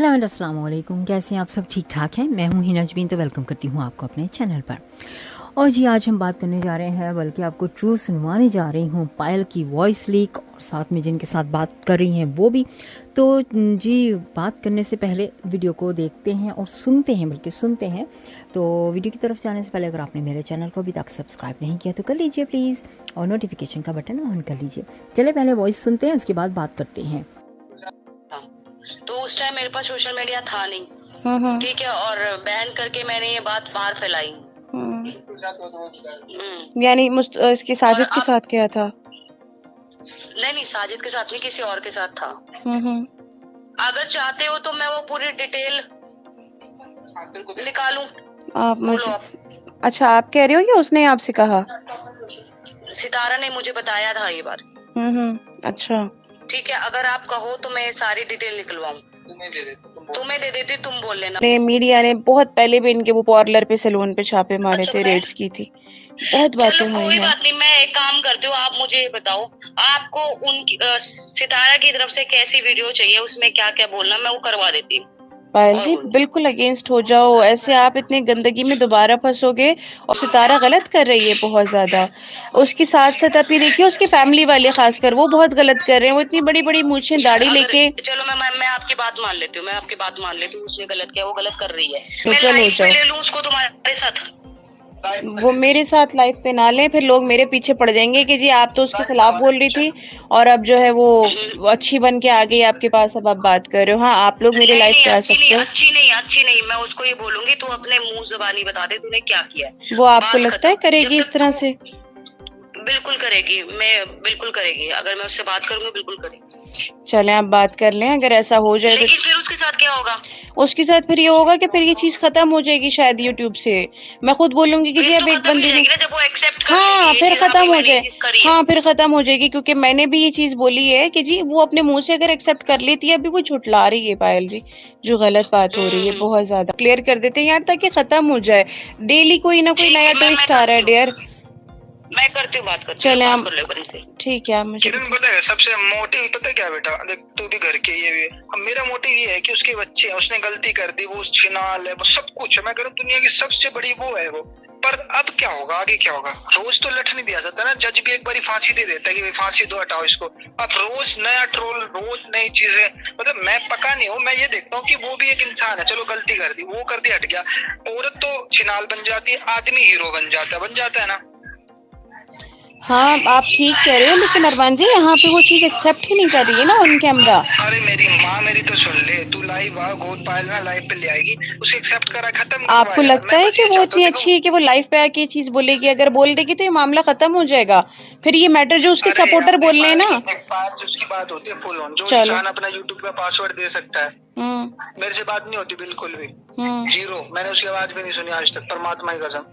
Hello अस्सलाम वालेकुम, कैसे हैं आप सब? ठीक ठाक हैं। मैं हूं हिना जबीन, तो वेलकम करती हूं आपको अपने चैनल पर। और जी आज हम बात करने जा रहे हैं, बल्कि आपको ट्रू सुनवाने जा रही हूं पायल की वॉइस लीक, और साथ में जिनके साथ बात कर रही हैं वो भी। तो जी बात करने से पहले वीडियो को देखते हैं और सुनते हैं, बल्कि सुनते हैं। तो वीडियो की तरफ जाने से पहले अगर आपने मेरे चैनल को अभी तक सब्सक्राइब नहीं किया तो कर लीजिए प्लीज़, और नोटिफिकेशन का बटन ऑन कर लीजिए। चले पहले वॉइस सुनते हैं, उसके बाद बात करते हैं। तो उस टाइम मेरे पास सोशल मीडिया था नहीं, ठीक है, और बैन करके मैंने ये बात बाहर फैलाई। यानी इसकी साजिद के साथ क्या था? नहीं, साजिद के साथ नहीं, किसी और के साथ था। अगर चाहते हो तो मैं वो पूरी डिटेल निकालूं। आप मुझे अच्छा आप कह रहे हो या उसने आपसे कहा? सितारा ने मुझे बताया था ये बात। अच्छा ठीक है, अगर आप कहो तो मैं सारी डिटेल निकलवाऊं। तुम्हें दे देती, तुम बोल लेना। मीडिया ने बहुत पहले भी इनके वो पार्लर पे सैलून पे छापे मारे थे, रेड्स की थी, बहुत बातें हुई हैं। कोई बात नहीं, मैं एक काम करती हूँ, आप मुझे ये बताओ, आपको उनकी सितारा की तरफ से कैसी वीडियो चाहिए, उसमें क्या क्या बोलना, मैं वो करवा देती हूँ। पायल जी बिल्कुल अगेंस्ट हो जाओ, ऐसे आप इतनी गंदगी में दोबारा फंसोगे। और सितारा गलत कर रही है बहुत ज्यादा, उसके साथ साथ आप ये देखिए उसकी फैमिली वाले खासकर वो बहुत गलत कर रहे हैं। वो इतनी बड़ी बड़ी मूछें दाढ़ी लेके, चलो मैं आपकी बात मान लेती हूँ, उसने गलत किया, वो गलत कर रही है, न्यूट्रल हो जाओ। ले लूं उसको तुम्हारे साथ, वो मेरे साथ लाइफ पे ना लें, फिर लोग मेरे पीछे पड़ जाएंगे कि जी आप तो उसके खिलाफ बोल रही थी और अब जो है वो अच्छी बन के आ गई आपके पास, अब आप बात कर रहे हो। हाँ आप लोग मेरे लाइफ पे आ सकते हो। अच्छी नहीं, मैं उसको ये बोलूंगी तू अपने मुंह जुबानी बता दे तूने क्या किया है। वो आपको लगता है करेगी इस तरह से? बिल्कुल करेगी, बिल्कुल करेगी, अगर मैं उससे बात करूंगी बिल्कुल करेगी। चलें आप बात कर लें, अगर ऐसा हो जाए। लेकिन फिर उसके साथ क्या होगा? उसके साथ फिर ये होगा कि फिर ये चीज खत्म हो जाएगी शायद यूट्यूब से। मैं खुद बोलूंगी कि जी अब एक बंदी ने, जब वो एक्सेप्ट कर हाँ फिर खत्म हो जाए, हाँ फिर खत्म हो जाएगी। क्योंकि मैंने भी ये चीज बोली है कि जी वो अपने मुंह से अगर एक्सेप्ट कर लेती है, अभी वो झुठला रही है पायल जी, जो गलत बात हो रही है बहुत ज्यादा। क्लियर कर देते हैं यार ताकि खत्म हो जाए। डेली कोई ना कोई नया ट्विस्ट आ रहा है डियर। मैं करती हूँ बात, चले हम, ठीक है। मुझे पता है सबसे मोटिव पता है क्या बेटा, देख तू भी घर के ये भी, अब मेरा मोटिव ये है कि उसके बच्चे हैं, उसने गलती कर दी, वो छिनाल है, वो सब कुछ है, मैं कह रहा हूँ दुनिया की सबसे बड़ी वो है वो। पर अब क्या होगा, आगे क्या होगा? रोज तो लठ नहीं दिया जाता ना, जज भी एक बारी फांसी दे देता है कि फांसी दो, हटाओ इसको। अब रोज नया ट्रोल, रोज नई चीजें, मतलब मैं पका नहीं हूँ, मैं ये देखता हूँ कि वो भी एक इंसान है, चलो गलती कर दी, वो कर दी, हट गया। औरत तो छिनाल बन जाती है, आदमी हीरो बन जाता है ना। हाँ आप ठीक कह रहे हो, लेकिन अरमान जी यहाँ पे वो चीज एक्सेप्ट ही नहीं कर रही है ना ऑन कैमरा। अरे मेरी माँ, मेरी तो सुन ले, तू लाइव आ, गोद पायल ना लाइव पे ले आएगी, उसे एक्सेप्ट करा, खत्म। आपको लगता है कि वो इतनी अच्छी है कि वो लाइव पे आके ये चीज बोलेगी? अगर बोल देगी तो ये मामला खत्म हो जाएगा। फिर ये मैटर जो उसके सपोर्टर बोल रहे हैं ना, उसकी बात होती है फुल ऑन, जो इंसान अपना यूट्यूब का पासवर्ड दे सकता है। मेरे से बात नहीं होती बिल्कुल भी, जीरो। मैंने उसकी आवाज भी नहीं सुनी आज तक, परमात्मा की कसम।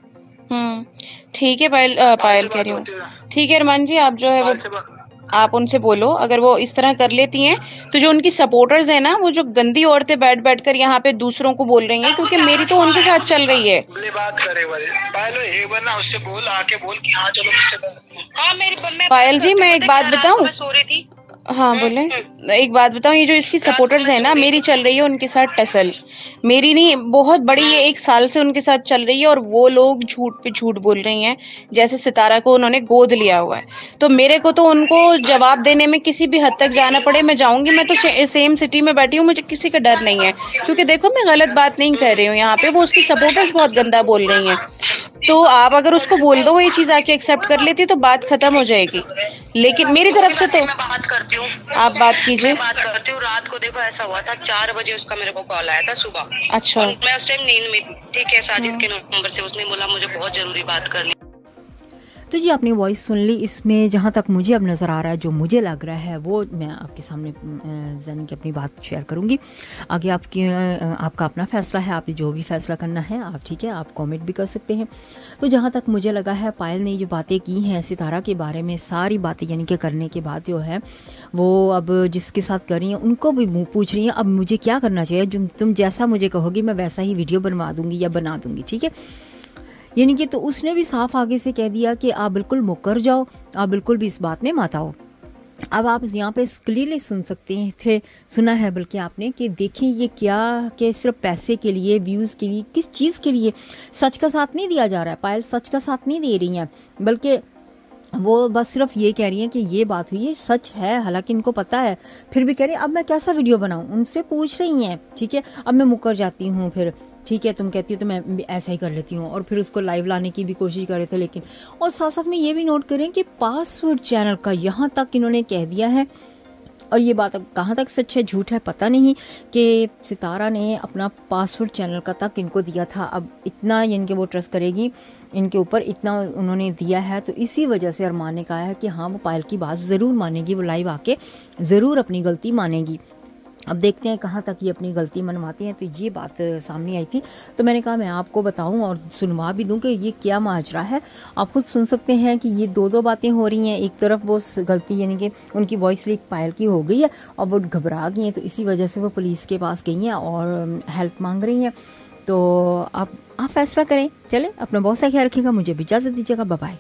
ठीक है पायल कह रही हूँ, ठीक है अरमान जी आप जो है वो आप उनसे बोलो, अगर वो इस तरह कर लेती हैं तो जो उनकी सपोर्टर्स हैं ना, वो जो गंदी औरतें बैठ कर यहाँ पे दूसरों को बोल रही हैं, क्योंकि मेरी तो उनके साथ चल रही है। बात करे एक बार ना उससे बोल, आके बोल कि हाँ चलो मुझसे। पायल जी मैं एक बात बताऊं, हाँ बोले, एक बात बताऊं, ये जो इसकी सपोर्टर्स है ना, मेरी चल रही है उनके साथ टसल, मेरी नहीं, बहुत बड़ी है, 1 साल से उनके साथ चल रही है। और वो लोग झूठ पे झूठ बोल रही हैं, जैसे सितारा को उन्होंने गोद लिया हुआ है। तो मेरे को तो उनको जवाब देने में किसी भी हद तक जाना पड़े मैं जाऊंगी। मैं तो सेम सिटी में बैठी हूँ, मुझे किसी का डर नहीं है, क्योंकि देखो मैं गलत बात नहीं कर रही हूँ यहाँ पे, वो उसकी सपोर्टर्स बहुत गंदा बोल रही हैं। तो आप अगर उसको बोल दो वो ये चीज आके एक्सेप्ट कर लेती तो बात खत्म हो जाएगी। लेकिन मेरी तरफ से तो मैं बात करती हूँ, आप बात कीजिए। बात करती हूँ। रात को देखो ऐसा हुआ था, 4 बजे उसका मेरे को कॉल आया था सुबह। अच्छा, मैं उस टाइम नींद में थी, ठीक है, साजिद के नंबर से उसने बोला मुझे बहुत जरूरी बात करनी। तो जी आपने वॉइस सुन ली। इसमें जहाँ तक मुझे अब नज़र आ रहा है, जो मुझे लग रहा है वो मैं आपके सामने जान के अपनी बात शेयर करूँगी। आगे आपका अपना फ़ैसला है, आपने जो भी फ़ैसला करना है आप, ठीक है, आप कमेंट भी कर सकते हैं। तो जहाँ तक मुझे लगा है, पायल ने जो बातें की हैं सितारा के बारे में, सारी बातें यानी कि करने के बाद जो है वो अब जिसके साथ कर रही हैं उनको भी पूछ रही हैं अब मुझे क्या करना चाहिए, तुम जैसा मुझे कहोगी मैं वैसा ही वीडियो बनवा दूँगी या बना दूँगी, ठीक है। यानी कि तो उसने भी साफ आगे से कह दिया कि आप बिल्कुल मुकर जाओ, आप बिल्कुल भी इस बात में मत आओ। अब आप यहाँ पे क्लियरली सुना है बल्कि आपने कि देखिए ये क्या कि सिर्फ पैसे के लिए, व्यूज़ के लिए, किस चीज़ के लिए सच का साथ नहीं दिया जा रहा है। पायल सच का साथ नहीं दे रही हैं, बल्कि वो बस सिर्फ ये कह रही हैं कि ये बात हुई है, सच है, हालांकि इनको पता है, फिर भी कह रही हैं अब मैं कैसा वीडियो बनाऊं। उनसे पूछ रही हैं, ठीक है, अब मैं मुकर जाती हूँ, फिर ठीक है तुम कहती हो तो मैं ऐसा ही कर लेती हूँ, और फिर उसको लाइव लाने की भी कोशिश कर रहे थे। लेकिन और साथ साथ में ये भी नोट करें कि पासवर्ड चैनल का यहाँ तक इन्होंने कह दिया है, और ये बात अब कहाँ तक सच है झूठ है पता नहीं, कि सितारा ने अपना पासवर्ड चैनल का तक इनको दिया था। अब इतना इनके वो ट्रस्ट करेगी इनके ऊपर, इतना उन्होंने दिया है, तो इसी वजह से अरमान ने कहा है कि हाँ वो पायल की बात ज़रूर मानेगी, वो लाइव आके ज़रूर अपनी गलती मानेगी। अब देखते हैं कहाँ तक ये अपनी गलती मनवाती हैं। तो ये बात सामने आई थी, तो मैंने कहा मैं आपको बताऊं और सुनवा भी दूं कि ये क्या माजरा है। आप खुद सुन सकते हैं कि ये दो बातें हो रही हैं। एक तरफ वो गलती यानी कि उनकी वॉइस लीक पायल की हो गई है और वो घबरा गई हैं, तो इसी वजह से वो पुलिस के पास गई हैं और हेल्प मांग रही हैं। तो आप फैसला करें। चले, अपना बहुत सा ख्याल रखिएगा, मुझे भी इजाज़त दीजिएगा, बाय बाय।